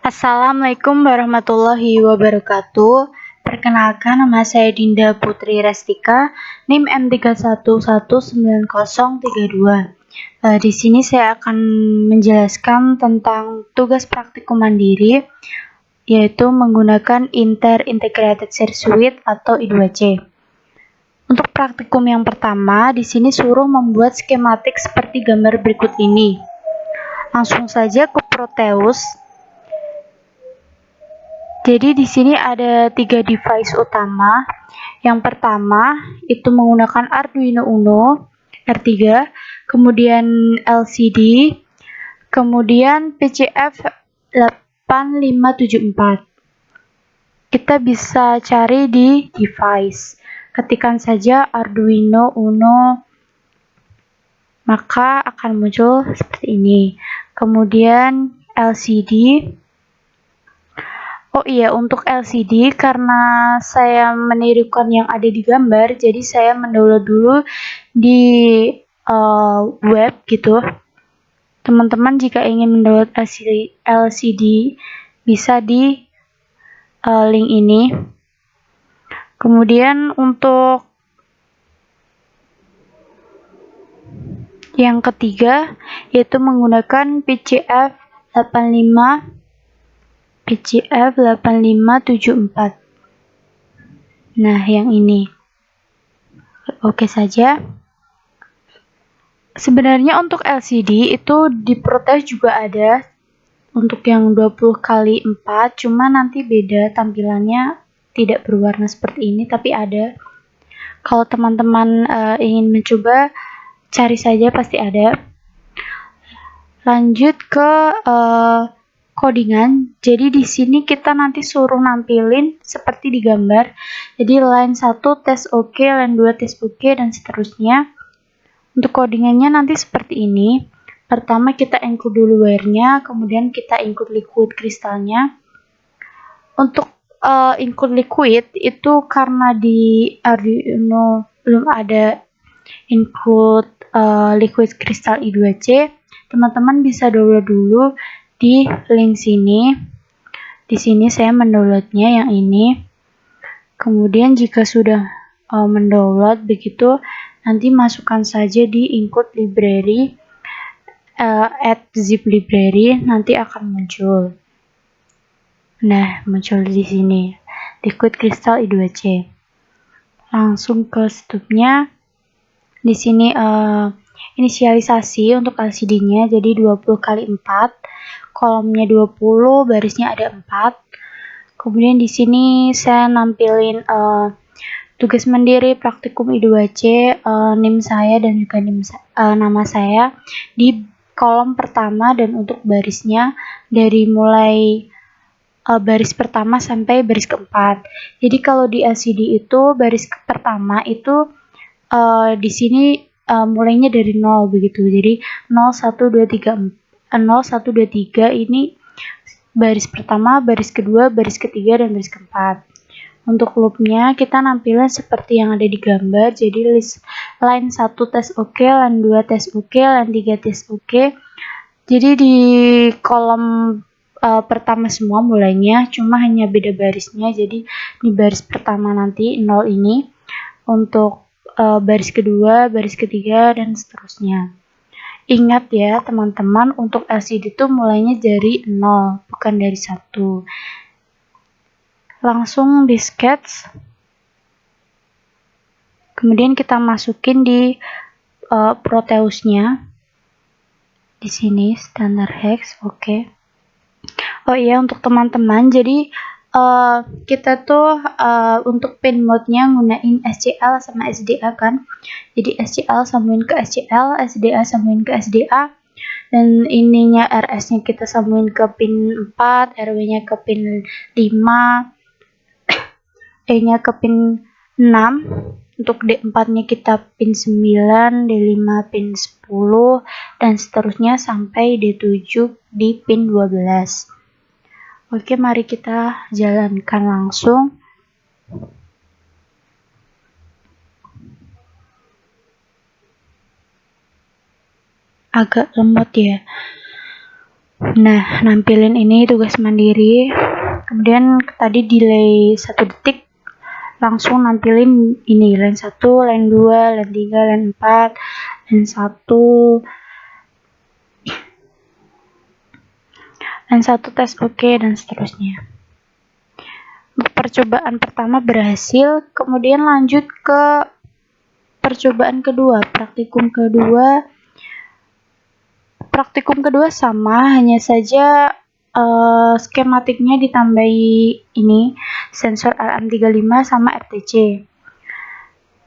Assalamualaikum warahmatullahi wabarakatuh. Perkenalkan, nama saya Dinda Putri Restika, NIM M31190032. Di sini saya akan menjelaskan tentang tugas praktikum mandiri, yaitu menggunakan Integrated Search Suite atau I2C. Untuk praktikum yang pertama, di sini suruh membuat skematik seperti gambar berikut ini. Langsung saja ke Proteus. Jadi di sini ada 3 device utama. Yang pertama itu menggunakan Arduino Uno R3, kemudian LCD, kemudian PCF 8574. Kita bisa cari di device. Ketikkan saja Arduino Uno, maka akan muncul seperti ini. Kemudian LCD. Oh iya, untuk LCD karena saya menirukan yang ada di gambar, jadi saya mendownload dulu di web gitu. Teman-teman jika ingin mendownload LCD bisa di link ini. Kemudian untuk yang ketiga yaitu menggunakan PCF 8574. Nah, yang ini. Oke saja. Sebenarnya untuk LCD itu di Proteus juga ada untuk yang 20x4, cuma nanti beda tampilannya, tidak berwarna seperti ini tapi ada. Kalau teman-teman ingin mencoba, cari saja pasti ada. Lanjut ke codingan. Jadi di sini kita nanti suruh nampilin seperti di gambar. Jadi line 1 tes OK, line 2 tes OK, dan seterusnya. Untuk codingannya nanti seperti ini. Pertama kita include dulu wire-nya, kemudian kita include liquid kristalnya. Untuk include liquid itu karena di Arduino belum ada include liquid crystal I2C, teman-teman bisa download dulu di link sini. Di sini saya mendownloadnya yang ini. Kemudian jika sudah mendownload begitu, nanti masukkan saja di include library, add zip library, nanti akan muncul. Nah, muncul di sini liquid crystal I2C. Langsung ke stubnya. Di sini inisialisasi untuk LCD-nya jadi 20x4, kolomnya 20, barisnya ada 4. Kemudian di sini saya nampilin tugas mandiri praktikum I2C, NIM saya dan juga nama saya di kolom pertama, dan untuk barisnya dari mulai baris pertama sampai baris keempat. Jadi kalau di LCD itu baris pertama itu di sini mulainya dari 0 begitu. Jadi 0 1 2 3 0 1 2 3 ini baris pertama, baris kedua, baris ketiga, dan baris keempat. Untuk loopnya kita nampilin seperti yang ada di gambar. Jadi line 1 tes OK, line 2 tes OK, line 3 tes OK. Jadi di kolom pertama semua mulainya, cuma hanya beda barisnya. Jadi di baris pertama nanti 0 ini, untuk baris kedua, baris ketiga, dan seterusnya. Ingat ya teman-teman, untuk LCD itu mulainya dari 0, bukan dari 1. Langsung di sketch. Kemudian kita masukin di Proteusnya. Di sini standar hex, oke. Oh iya, untuk teman-teman, jadi kita tuh untuk pin mode-nya gunain SCL sama SDA kan. Jadi SCL sambungin ke SCL, SDA sambungin ke SDA, dan ininya RS-nya kita sambungin ke pin 4, RW-nya ke pin 5, E-nya ke pin 6, untuk D4-nya kita pin 9, D5 pin 10, dan seterusnya sampai D7 di pin 12. Oke, mari kita jalankan langsung. Agak lemot ya. Nah, nampilin ini tugas mandiri. Kemudian tadi delay 1 detik, langsung nampilin ini line 1, line 2, line 3, line 4, line 1, line 1 tes oke, dan seterusnya. Percobaan pertama berhasil, kemudian lanjut ke percobaan kedua, praktikum kedua. Praktikum kedua sama, hanya saja skematiknya ditambahi ini sensor LM35 sama RTC.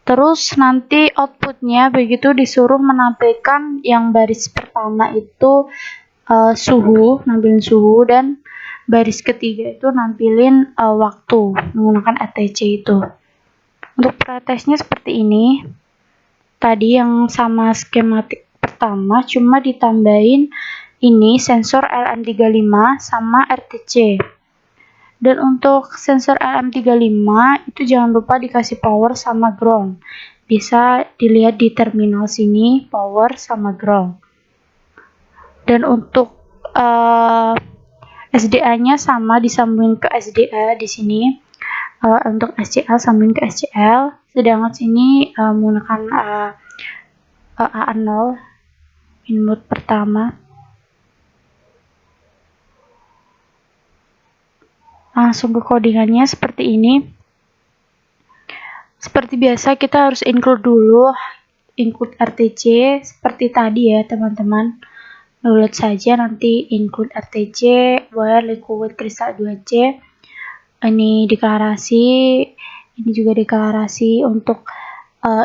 Terus nanti outputnya begitu disuruh menampilkan yang baris pertama itu suhu, nampilin suhu, dan baris ketiga itu nampilin waktu menggunakan RTC itu. Untuk pretestnya seperti ini. Tadi yang sama skematik pertama, cuma ditambahin ini sensor LM35 sama RTC. Dan untuk sensor LM35 itu jangan lupa dikasih power sama ground. Bisa dilihat di terminal sini, power sama ground. Dan untuk SDA-nya sama, disambungin ke SDA di sini. Untuk SCL sambungin ke SCL, sedangkan sini menggunakan A0 input pertama. Langsung ke codingannya seperti ini. Seperti biasa kita harus include dulu, include RTC seperti tadi ya teman-teman. Download saja nanti include RTC wire liquid crystal 2C. Ini deklarasi, ini juga deklarasi untuk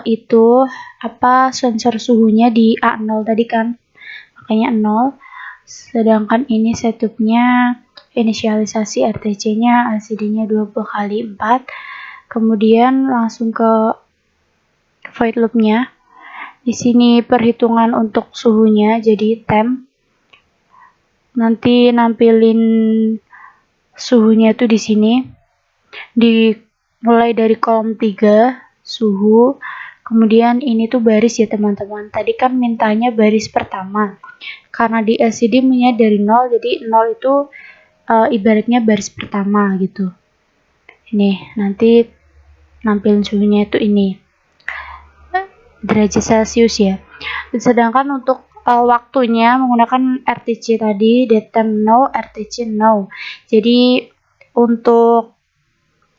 itu apa sensor suhunya di A0 tadi kan, makanya 0. Sedangkan ini setupnya inisialisasi RTC-nya, LCD-nya 20x4. Kemudian langsung ke void loop-nya. Di sini perhitungan untuk suhunya jadi temp. Nanti nampilin suhunya itu di sini. Mulai dari kolom 3 suhu. Kemudian ini tuh baris ya teman-teman. Tadi kan mintanya baris pertama. Karena di LCD punya dari 0, jadi 0 itu ibaratnya baris pertama gitu. Ini nanti nampilin suhunya itu ini. Derajat Celcius ya. Sedangkan untuk waktunya menggunakan RTC tadi, datetime no, RTC no. Jadi untuk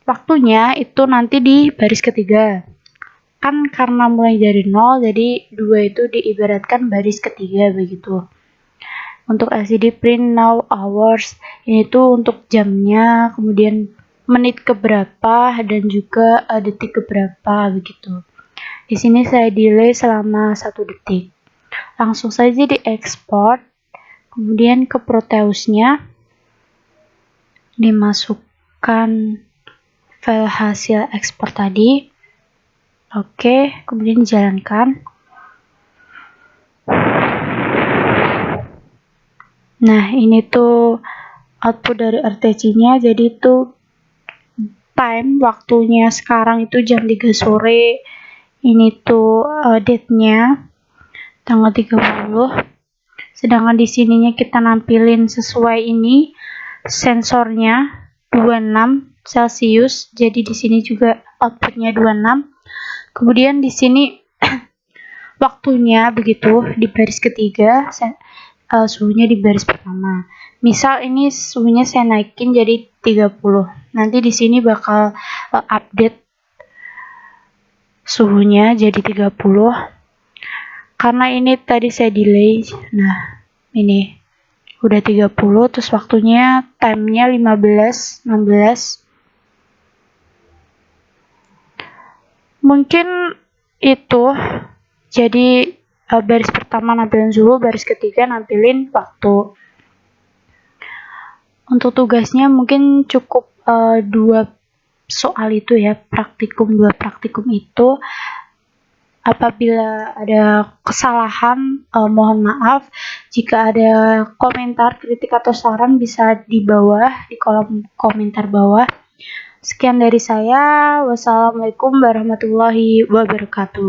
waktunya itu nanti di baris ketiga. Kan karena mulai dari 0, jadi 2 itu diibaratkan baris ketiga begitu. Untuk LCD print now hours, ini tuh untuk jamnya, kemudian menit keberapa dan juga detik keberapa begitu. Di sini saya delay selama 1 detik. Langsung saja diekspor, kemudian ke Proteusnya dimasukkan file hasil ekspor tadi. Oke, kemudian dijalankan. Nah, ini tuh output dari RTC-nya, jadi itu time waktunya sekarang itu jam 3 sore. Ini tuh date-nya tanggal 30. Sedangkan di sininya kita nampilin sesuai ini sensornya 26 Celcius. Jadi di sini juga outputnya 26. Kemudian di sini waktunya begitu di baris ketiga, suhunya di baris pertama. Misal ini suhunya saya naikin jadi 30. Nanti di sini bakal update suhunya jadi 30. Karena ini tadi saya delay. Nah, ini udah 30, terus waktunya time-nya 15, 16. Mungkin itu. Jadi baris pertama nampilin suhu, baris ketiga nampilin waktu. Untuk tugasnya mungkin cukup 2 soal itu ya, praktikum 2 praktikum itu. Apabila ada kesalahan, mohon maaf. Jika ada komentar, kritik atau saran bisa di bawah, di kolom komentar bawah. Sekian dari saya. Wassalamualaikum warahmatullahi wabarakatuh.